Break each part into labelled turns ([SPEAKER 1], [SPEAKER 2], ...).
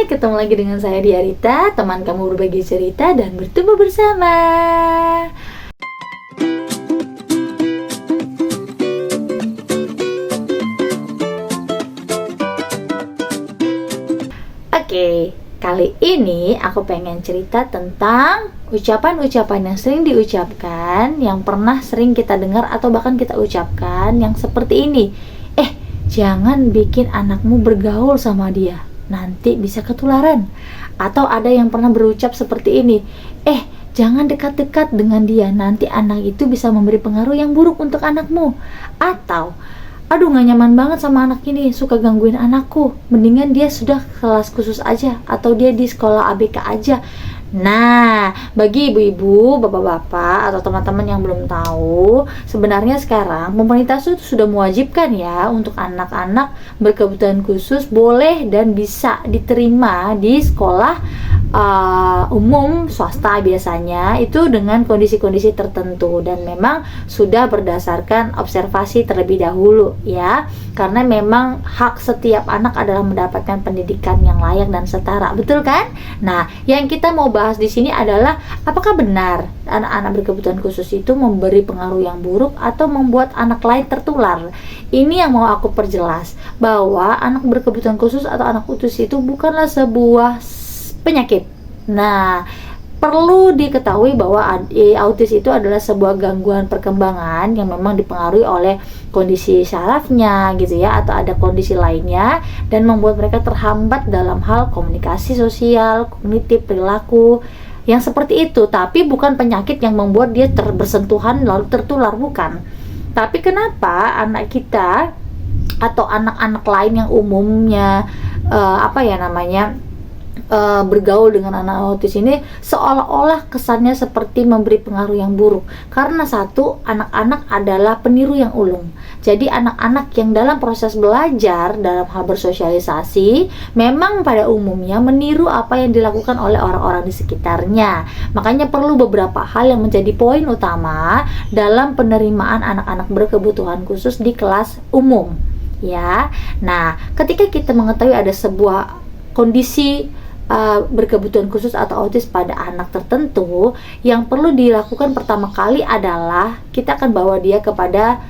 [SPEAKER 1] Hai, ketemu lagi dengan saya Diarita, teman kamu berbagi cerita dan bertumbuh bersama. Oke, kali ini aku pengen cerita tentang ucapan-ucapan yang sering diucapkan, yang pernah sering kita dengar atau bahkan kita ucapkan, yang seperti ini. Jangan bikin anakmu bergaul sama dia, nanti bisa ketularan. Atau ada yang pernah berucap seperti ini, jangan dekat-dekat dengan dia, nanti anak itu bisa memberi pengaruh yang buruk untuk anakmu. Atau, aduh gak nyaman banget sama anak ini, suka gangguin anakku, mendingan dia sudah kelas khusus aja, atau dia di sekolah ABK aja. Nah, bagi ibu-ibu, bapak-bapak, atau teman-teman yang belum tahu, sebenarnya sekarang pemerintah sudah mewajibkan ya untuk anak-anak berkebutuhan khusus boleh dan bisa diterima di sekolah umum swasta biasanya, itu dengan kondisi-kondisi tertentu, dan memang sudah berdasarkan observasi terlebih dahulu ya, karena memang hak setiap anak adalah mendapatkan pendidikan yang layak dan setara, betul kan? Nah, yang kita mau bahas di sini adalah apakah benar anak-anak berkebutuhan khusus itu memberi pengaruh yang buruk atau membuat anak lain tertular. Ini yang mau aku perjelas, bahwa anak berkebutuhan khusus atau anak autis itu bukanlah sebuah penyakit. Nah, perlu diketahui bahwa autis itu adalah sebuah gangguan perkembangan yang memang dipengaruhi oleh kondisi sarafnya gitu ya, atau ada kondisi lainnya, dan membuat mereka terhambat dalam hal komunikasi sosial, kognitif, perilaku yang seperti itu. Tapi bukan penyakit yang membuat dia bersentuhan lalu tertular, bukan. Tapi kenapa anak kita atau anak-anak lain yang umumnya bergaul dengan anak autis ini seolah-olah kesannya seperti memberi pengaruh yang buruk? Karena satu, anak-anak adalah peniru yang ulung. Jadi anak-anak yang dalam proses belajar, dalam hal bersosialisasi, memang pada umumnya meniru apa yang dilakukan oleh orang-orang di sekitarnya. Makanya perlu beberapa hal yang menjadi poin utama dalam penerimaan anak-anak berkebutuhan khusus di kelas umum ya. Nah, ketika kita mengetahui ada sebuah kondisi berkebutuhan khusus atau autis pada anak tertentu, yang perlu dilakukan pertama kali adalah kita akan bawa dia kepada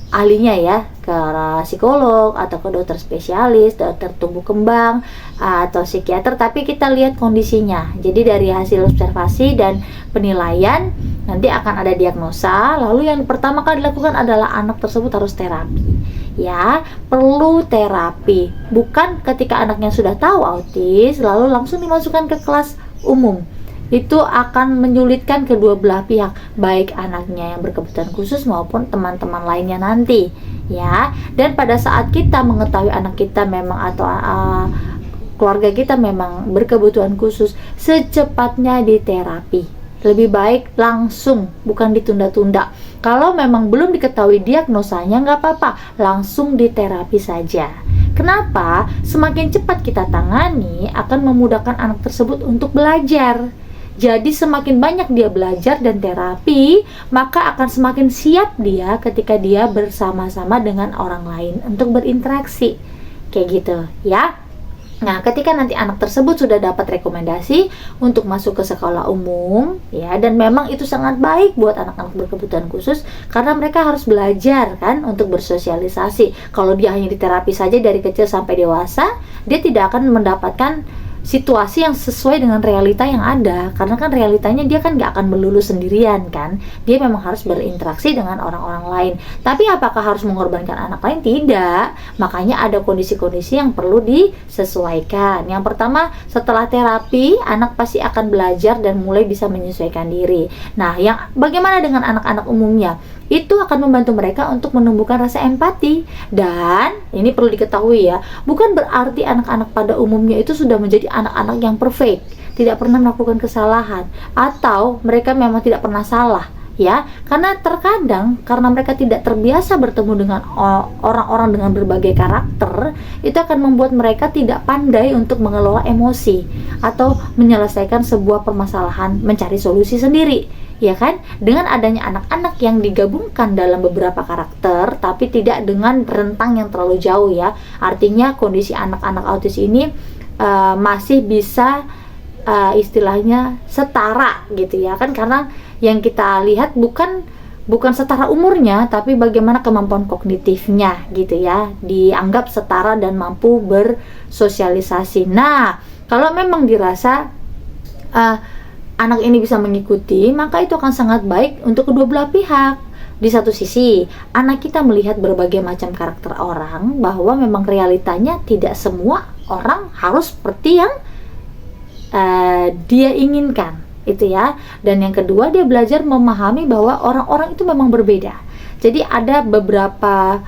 [SPEAKER 1] ahlinya ya, ke psikolog atau ke dokter spesialis, dokter tumbuh kembang atau psikiater, tapi kita lihat kondisinya. Jadi dari hasil observasi dan penilaian nanti akan ada diagnosa. Lalu yang pertama kali dilakukan adalah anak tersebut harus terapi ya, perlu terapi. Bukan ketika anaknya sudah tahu autis lalu langsung dimasukkan ke kelas umum. Itu akan menyulitkan kedua belah pihak, baik anaknya yang berkebutuhan khusus maupun teman-teman lainnya nanti ya. Dan pada saat kita mengetahui anak kita memang atau keluarga kita memang berkebutuhan khusus, secepatnya diterapi. Lebih baik langsung, bukan ditunda-tunda. Kalau memang belum diketahui diagnosanya, nggak apa-apa, langsung diterapi saja. Kenapa? Semakin cepat kita tangani akan memudahkan anak tersebut untuk belajar. Jadi semakin banyak dia belajar dan terapi, maka akan semakin siap dia ketika dia bersama-sama dengan orang lain untuk berinteraksi. Kayak gitu ya. Nah, ketika nanti anak tersebut sudah dapat rekomendasi untuk masuk ke sekolah umum ya, dan memang itu sangat baik buat anak-anak berkebutuhan khusus karena mereka harus belajar kan untuk bersosialisasi. Kalau dia hanya diterapi saja dari kecil sampai dewasa, dia tidak akan mendapatkan situasi yang sesuai dengan realita yang ada, karena kan realitanya dia kan gak akan melulu sendirian kan, dia memang harus berinteraksi dengan orang-orang lain. Tapi apakah harus mengorbankan anak lain? Tidak. Makanya ada kondisi-kondisi yang perlu disesuaikan. Yang pertama, setelah terapi anak pasti akan belajar dan mulai bisa menyesuaikan diri. Nah, yang bagaimana dengan anak-anak umumnya? Itu akan membantu mereka untuk menumbuhkan rasa empati. Dan ini perlu diketahui ya, bukan berarti anak-anak pada umumnya itu sudah menjadi anak-anak yang perfect, tidak pernah melakukan kesalahan, atau mereka memang tidak pernah salah ya. Karena terkadang karena mereka tidak terbiasa bertemu dengan orang-orang dengan berbagai karakter, itu akan membuat mereka tidak pandai untuk mengelola emosi atau menyelesaikan sebuah permasalahan, mencari solusi sendiri. Ya kan? Dengan adanya anak-anak yang digabungkan dalam beberapa karakter, tapi tidak dengan rentang yang terlalu jauh ya. Artinya kondisi anak-anak autis ini masih bisa istilahnya setara gitu ya kan, karena yang kita lihat bukan setara umurnya, tapi bagaimana kemampuan kognitifnya gitu ya, dianggap setara dan mampu bersosialisasi. Nah, kalau memang dirasa anak ini bisa mengikuti, maka itu akan sangat baik untuk kedua belah pihak. Di satu sisi, anak kita melihat berbagai macam karakter orang, bahwa memang realitanya tidak semua orang harus seperti yang dia inginkan, itu ya. Dan yang kedua, dia belajar memahami bahwa orang-orang itu memang berbeda. Jadi ada beberapa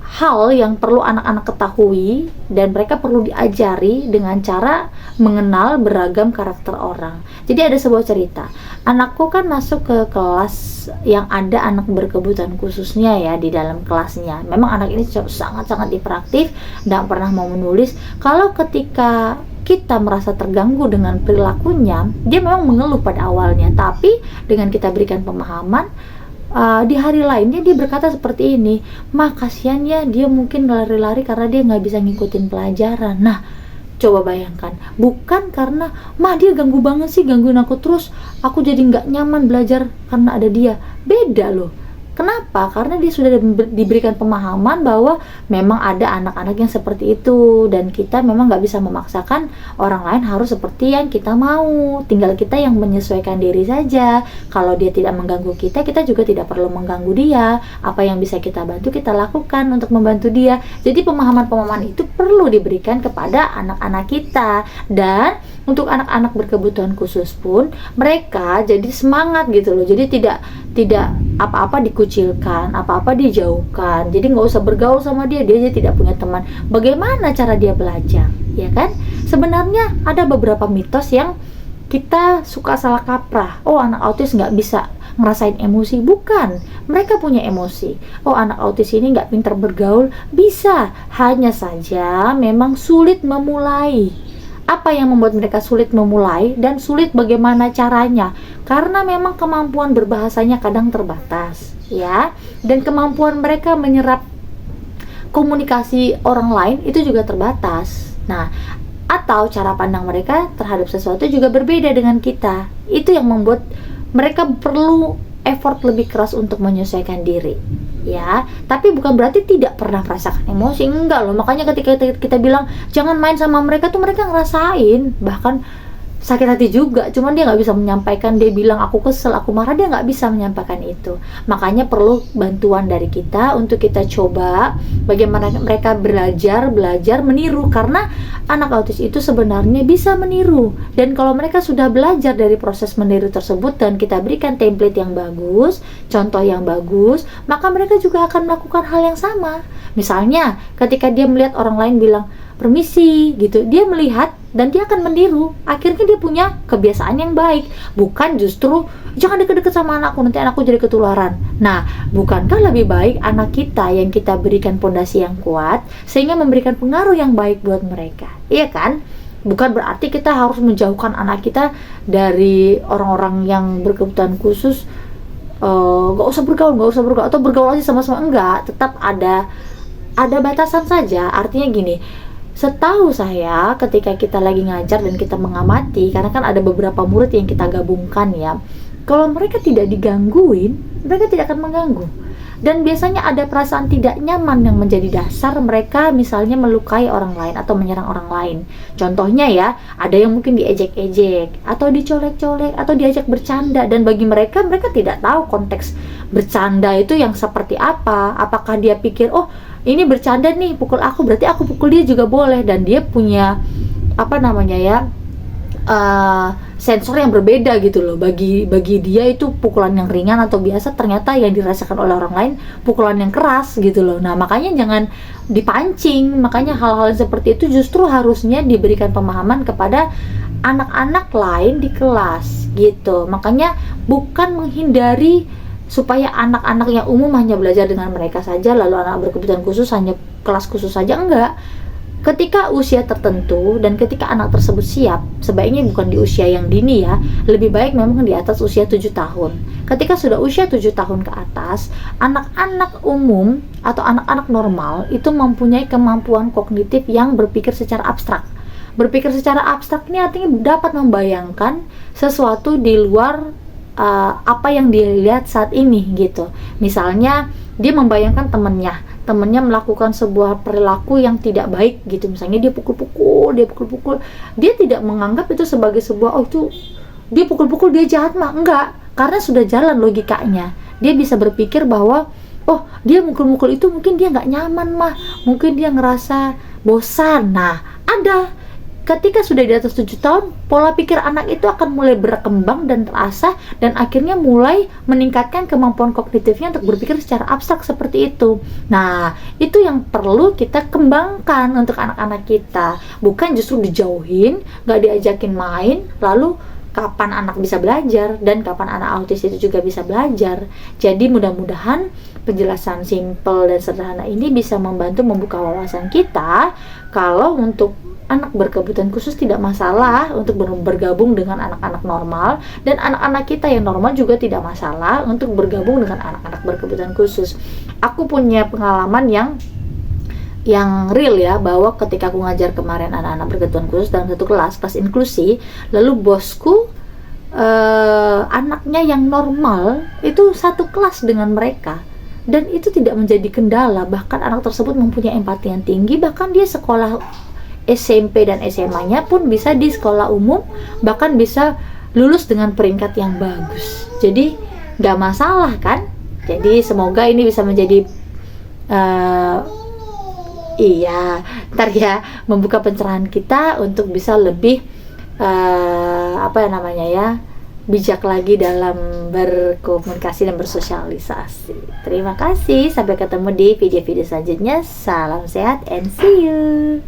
[SPEAKER 1] hal yang perlu anak-anak ketahui dan mereka perlu diajari dengan cara mengenal beragam karakter orang. Jadi ada sebuah cerita, anakku kan masuk ke kelas yang ada anak berkebutuhan khususnya ya di dalam kelasnya. Memang anak ini sangat-sangat hiperaktif, tidak pernah mau menulis. Kalau ketika kita merasa terganggu dengan perilakunya, dia memang mengeluh pada awalnya, tapi dengan kita berikan pemahaman, di hari lainnya dia berkata seperti ini, "Mah, kasihan ya, dia mungkin lari-lari karena dia nggak bisa ngikutin pelajaran." Nah, coba bayangkan, bukan karena, "Mah, dia ganggu banget sih, gangguin aku terus, aku jadi nggak nyaman belajar karena ada dia." Beda loh. Kenapa? Karena dia sudah diberikan pemahaman bahwa memang ada anak-anak yang seperti itu, dan kita memang nggak bisa memaksakan orang lain harus seperti yang kita mau. Tinggal kita yang menyesuaikan diri saja. Kalau dia tidak mengganggu kita, kita juga tidak perlu mengganggu dia. Apa yang bisa kita bantu, kita lakukan untuk membantu dia. Jadi pemahaman-pemahaman itu perlu diberikan kepada anak-anak kita. Dan untuk anak-anak berkebutuhan khusus pun, mereka jadi semangat gitu loh. Jadi tidak apa-apa dikucilkan, apa-apa dijauhkan. Jadi nggak usah bergaul sama dia, dia aja tidak punya teman. Bagaimana cara dia belajar, ya kan? Sebenarnya ada beberapa mitos yang kita suka salah kaprah. Oh, anak autis nggak bisa ngerasain emosi. Bukan, mereka punya emosi. Oh, anak autis ini nggak pintar bergaul. Bisa, hanya saja memang sulit memulai. Apa yang membuat mereka sulit memulai dan sulit bagaimana caranya? Karena memang kemampuan berbahasanya kadang terbatas, ya. Dan kemampuan mereka menyerap komunikasi orang lain itu juga terbatas. Nah, atau cara pandang mereka terhadap sesuatu juga berbeda dengan kita. Itu yang membuat mereka perlu effort lebih keras untuk menyesuaikan diri, ya. Tapi bukan berarti tidak pernah merasakan emosi, enggak loh. Makanya ketika kita bilang jangan main sama mereka, tuh mereka ngerasain, bahkan sakit hati juga, cuman dia nggak bisa menyampaikan. Dia bilang aku kesel, aku marah, dia nggak bisa menyampaikan itu. Makanya perlu bantuan dari kita untuk kita coba bagaimana mereka belajar meniru, karena anak autis itu sebenarnya bisa meniru. Dan kalau mereka sudah belajar dari proses meniru tersebut dan kita berikan template yang bagus, contoh yang bagus, maka mereka juga akan melakukan hal yang sama. Misalnya ketika dia melihat orang lain bilang permisi gitu, dia melihat dan dia akan meniru. Akhirnya dia punya kebiasaan yang baik. Bukan justru jangan deket-deket sama anakku, nanti anakku jadi ketularan. Nah, bukankah lebih baik anak kita yang kita berikan pondasi yang kuat sehingga memberikan pengaruh yang baik buat mereka, iya kan? Bukan berarti kita harus menjauhkan anak kita dari orang-orang yang berkebutuhan khusus. Gak usah bergaul atau bergaul aja sama-sama, enggak. Tetap ada batasan saja. Artinya gini, setahu saya ketika kita lagi ngajar dan kita mengamati, karena kan ada beberapa murid yang kita gabungkan ya, kalau mereka tidak digangguin, mereka tidak akan mengganggu. Dan biasanya ada perasaan tidak nyaman yang menjadi dasar mereka misalnya melukai orang lain atau menyerang orang lain. Contohnya ya, ada yang mungkin diejek-ejek atau dicolek-colek atau diajak bercanda, dan bagi mereka tidak tahu konteks bercanda itu yang seperti apa. Apakah dia pikir, oh ini bercanda nih, pukul aku, berarti aku pukul dia juga boleh. Dan dia punya sensor yang berbeda gitu loh. Bagi dia itu pukulan yang ringan atau biasa, ternyata yang dirasakan oleh orang lain pukulan yang keras gitu loh. Nah, makanya jangan dipancing. Makanya hal-hal seperti itu justru harusnya diberikan pemahaman kepada anak-anak lain di kelas gitu. Makanya bukan menghindari supaya anak-anak yang umum hanya belajar dengan mereka saja, lalu anak berkebutuhan khusus hanya kelas khusus saja, enggak. Ketika usia tertentu dan ketika anak tersebut siap, sebaiknya bukan di usia yang dini ya, lebih baik memang di atas usia 7 tahun. Ketika sudah usia 7 tahun ke atas, anak-anak umum atau anak-anak normal itu mempunyai kemampuan kognitif yang berpikir secara abstrak. Berpikir secara abstrak ini artinya dapat membayangkan sesuatu di luar apa yang dia lihat saat ini gitu. Misalnya dia membayangkan temennya melakukan sebuah perilaku yang tidak baik gitu, misalnya dia pukul-pukul, dia tidak menganggap itu sebagai sebuah, oh itu dia pukul-pukul, dia jahat mah, enggak, karena sudah jalan logikanya. Dia bisa berpikir bahwa oh dia mukul-mukul itu mungkin dia nggak nyaman mah, mungkin dia ngerasa bosan. Nah, ada ketika sudah di atas 7 tahun, pola pikir anak itu akan mulai berkembang dan terasah, dan akhirnya mulai meningkatkan kemampuan kognitifnya untuk berpikir secara abstrak seperti itu. Nah, itu yang perlu kita kembangkan untuk anak-anak kita, bukan justru dijauhin, nggak diajakin main, lalu kapan anak bisa belajar dan kapan anak autis itu juga bisa belajar. Jadi mudah-mudahan penjelasan simple dan sederhana ini bisa membantu membuka wawasan kita kalau untuk anak berkebutuhan khusus tidak masalah untuk bergabung dengan anak-anak normal, dan anak-anak kita yang normal juga tidak masalah untuk bergabung dengan anak-anak berkebutuhan khusus. Aku punya pengalaman yang real ya, bahwa ketika aku ngajar kemarin anak-anak berkebutuhan khusus dalam satu kelas inklusi, lalu bosku anaknya yang normal itu satu kelas dengan mereka, dan itu tidak menjadi kendala. Bahkan anak tersebut mempunyai empati yang tinggi, bahkan dia sekolah SMP dan SMA-nya pun bisa di sekolah umum, bahkan bisa lulus dengan peringkat yang bagus. Jadi nggak masalah kan. Jadi semoga ini bisa menjadi ntar ya, membuka pencerahan kita untuk bisa lebih bijak lagi dalam berkomunikasi dan bersosialisasi. Terima kasih, sampai ketemu di video-video selanjutnya. Salam sehat and see you.